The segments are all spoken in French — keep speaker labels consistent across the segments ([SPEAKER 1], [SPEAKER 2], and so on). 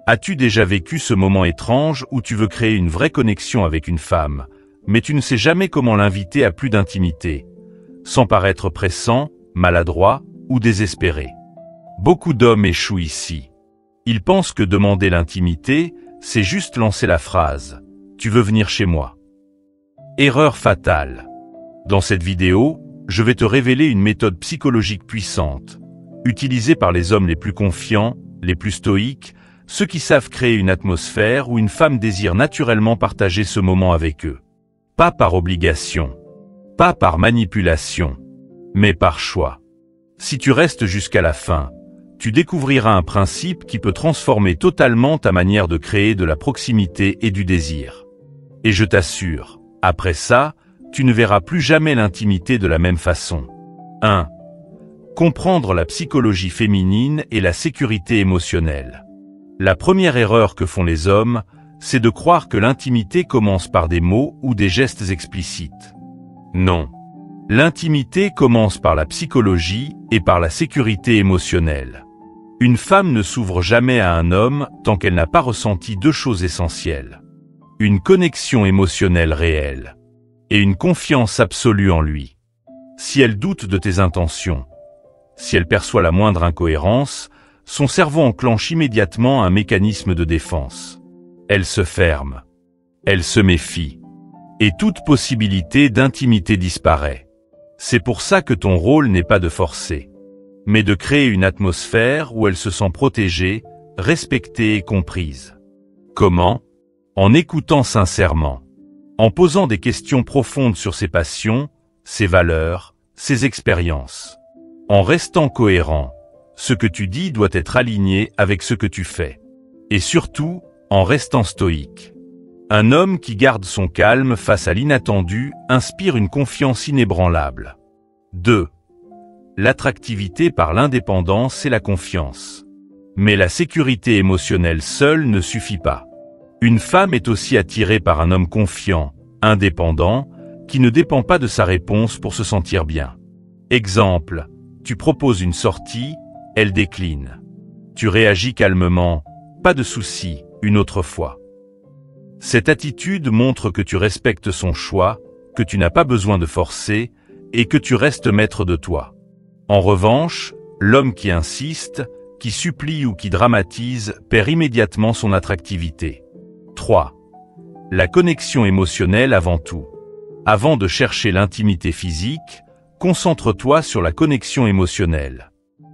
[SPEAKER 1] As-tu déjà vécu ce moment étrange où tu veux créer une vraie connexion avec une femme, mais tu ne sais jamais comment l'inviter à plus d'intimité, sans paraître pressant, maladroit ou désespéré? Beaucoup d'hommes échouent ici. Ils pensent que demander l'intimité, c'est juste lancer la phrase « Tu veux venir chez moi ?» Erreur fatale. Dans cette vidéo, je vais te révéler une méthode psychologique puissante, utilisée par les hommes les plus confiants, les plus stoïques, ceux qui savent créer une atmosphère où une femme désire naturellement partager ce moment avec eux. Pas par obligation, pas par manipulation, mais par choix. Si tu restes jusqu'à la fin, tu découvriras un principe qui peut transformer totalement ta manière de créer de la proximité et du désir. Et je t'assure, après ça, tu ne verras plus jamais l'intimité de la même façon. 1. Comprendre la psychologie féminine et la sécurité émotionnelle. La première erreur que font les hommes, c'est de croire que l'intimité commence par des mots ou des gestes explicites. Non. L'intimité commence par la psychologie et par la sécurité émotionnelle. Une femme ne s'ouvre jamais à un homme tant qu'elle n'a pas ressenti deux choses essentielles. Une connexion émotionnelle réelle et une confiance absolue en lui. Si elle doute de tes intentions, si elle perçoit la moindre incohérence, son cerveau enclenche immédiatement un mécanisme de défense. Elle se ferme, elle se méfie, et toute possibilité d'intimité disparaît. C'est pour ça que ton rôle n'est pas de forcer, mais de créer une atmosphère où elle se sent protégée, respectée et comprise. Comment? En écoutant sincèrement, en posant des questions profondes sur ses passions, ses valeurs, ses expériences. En restant cohérent, ce que tu dis doit être aligné avec ce que tu fais. Et surtout, en restant stoïque. Un homme qui garde son calme face à l'inattendu inspire une confiance inébranlable. 2. L'attractivité par l'indépendance et la confiance. Mais la sécurité émotionnelle seule ne suffit pas. Une femme est aussi attirée par un homme confiant, indépendant, qui ne dépend pas de sa réponse pour se sentir bien. Exemple, tu proposes une sortie, elle décline. Tu réagis calmement, pas de souci, une autre fois. Cette attitude montre que tu respectes son choix, que tu n'as pas besoin de forcer, et que tu restes maître de toi. En revanche, l'homme qui insiste, qui supplie ou qui dramatise perd immédiatement son attractivité. 3. La connexion émotionnelle avant tout. Avant de chercher l'intimité physique, concentre-toi sur la connexion émotionnelle.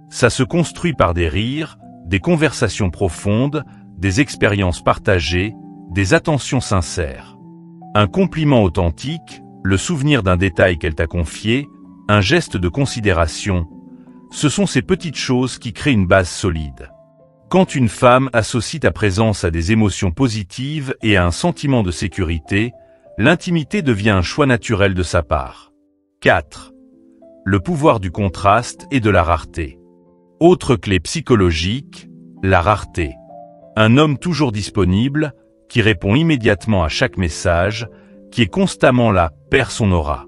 [SPEAKER 1] Ça se construit par des rires, des conversations profondes, des expériences partagées, des attentions sincères. Un compliment authentique, le souvenir d'un détail qu'elle t'a confié, un geste de considération, ce sont ces petites choses qui créent une base solide. Quand une femme associe ta présence à des émotions positives et à un sentiment de sécurité, l'intimité devient un choix naturel de sa part. 4. Le pouvoir du contraste et de la rareté. Autre clé psychologique, la rareté. Un homme toujours disponible, qui répond immédiatement à chaque message, qui est constamment là, perd son aura.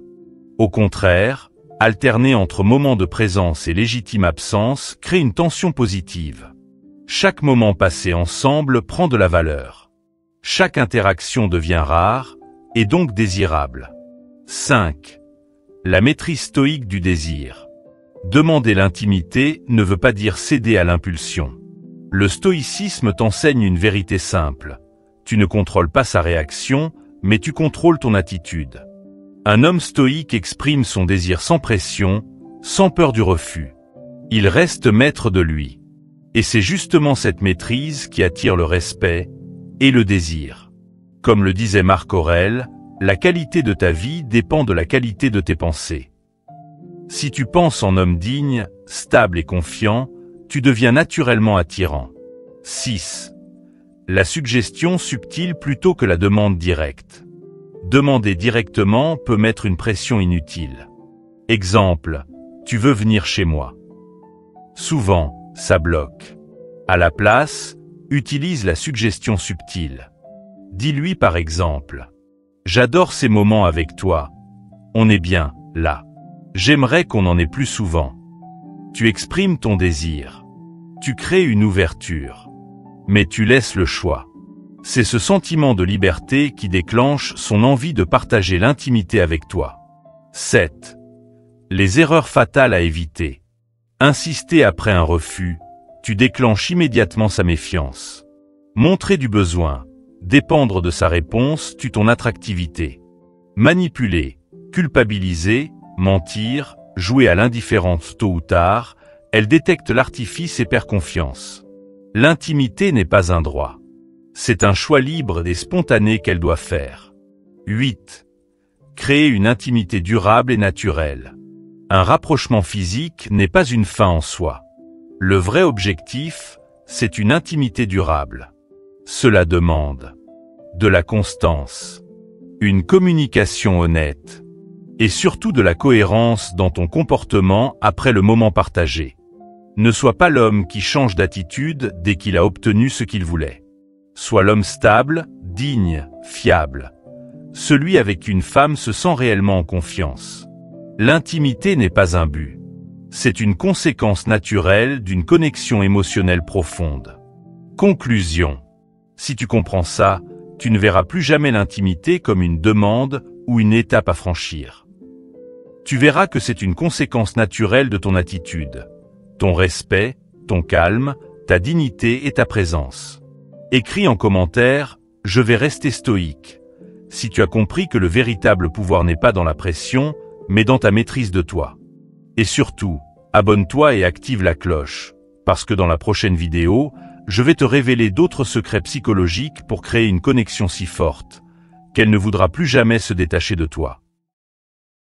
[SPEAKER 1] Au contraire, alterner entre moments de présence et légitime absence crée une tension positive. Chaque moment passé ensemble prend de la valeur. Chaque interaction devient rare, et donc désirable. 5. La maîtrise stoïque du désir. Demander l'intimité ne veut pas dire céder à l'impulsion. Le stoïcisme t'enseigne une vérité simple. Tu ne contrôles pas sa réaction, mais tu contrôles ton attitude. Un homme stoïque exprime son désir sans pression, sans peur du refus. Il reste maître de lui. Et c'est justement cette maîtrise qui attire le respect et le désir. Comme le disait Marc Aurèle, la qualité de ta vie dépend de la qualité de tes pensées. Si tu penses en homme digne, stable et confiant, tu deviens naturellement attirant. 6. La suggestion subtile plutôt que la demande directe. Demander directement peut mettre une pression inutile. Exemple, tu veux venir chez moi. Souvent, ça bloque. À la place, utilise la suggestion subtile. Dis-lui par exemple, « J'adore ces moments avec toi. On est bien, là. J'aimerais qu'on en ait plus souvent. » Tu exprimes ton désir. Tu crées une ouverture. Mais tu laisses le choix. C'est ce sentiment de liberté qui déclenche son envie de partager l'intimité avec toi. 7. Les erreurs fatales à éviter. Insister après un refus, tu déclenches immédiatement sa méfiance. Montrer du besoin, dépendre de sa réponse, tue ton attractivité. Manipuler, culpabiliser, mentir, jouer à l'indifférence tôt ou tard, elle détecte l'artifice et perd confiance. L'intimité n'est pas un droit. C'est un choix libre et spontané qu'elle doit faire. 8. Créer une intimité durable et naturelle. Un rapprochement physique n'est pas une fin en soi. Le vrai objectif, c'est une intimité durable. Cela demande de la constance, une communication honnête, et surtout de la cohérence dans ton comportement après le moment partagé. Ne sois pas l'homme qui change d'attitude dès qu'il a obtenu ce qu'il voulait. Sois l'homme stable, digne, fiable. Celui avec qui une femme se sent réellement en confiance. L'intimité n'est pas un but. C'est une conséquence naturelle d'une connexion émotionnelle profonde. Conclusion. Si tu comprends ça, tu ne verras plus jamais l'intimité comme une demande ou une étape à franchir. Tu verras que c'est une conséquence naturelle de ton attitude, ton respect, ton calme, ta dignité et ta présence. Écris en commentaire « Je vais rester stoïque » si tu as compris que le véritable pouvoir n'est pas dans la pression, mais dans ta maîtrise de toi. Et surtout, abonne-toi et active la cloche, parce que dans la prochaine vidéo, je vais te révéler d'autres secrets psychologiques pour créer une connexion si forte, qu'elle ne voudra plus jamais se détacher de toi.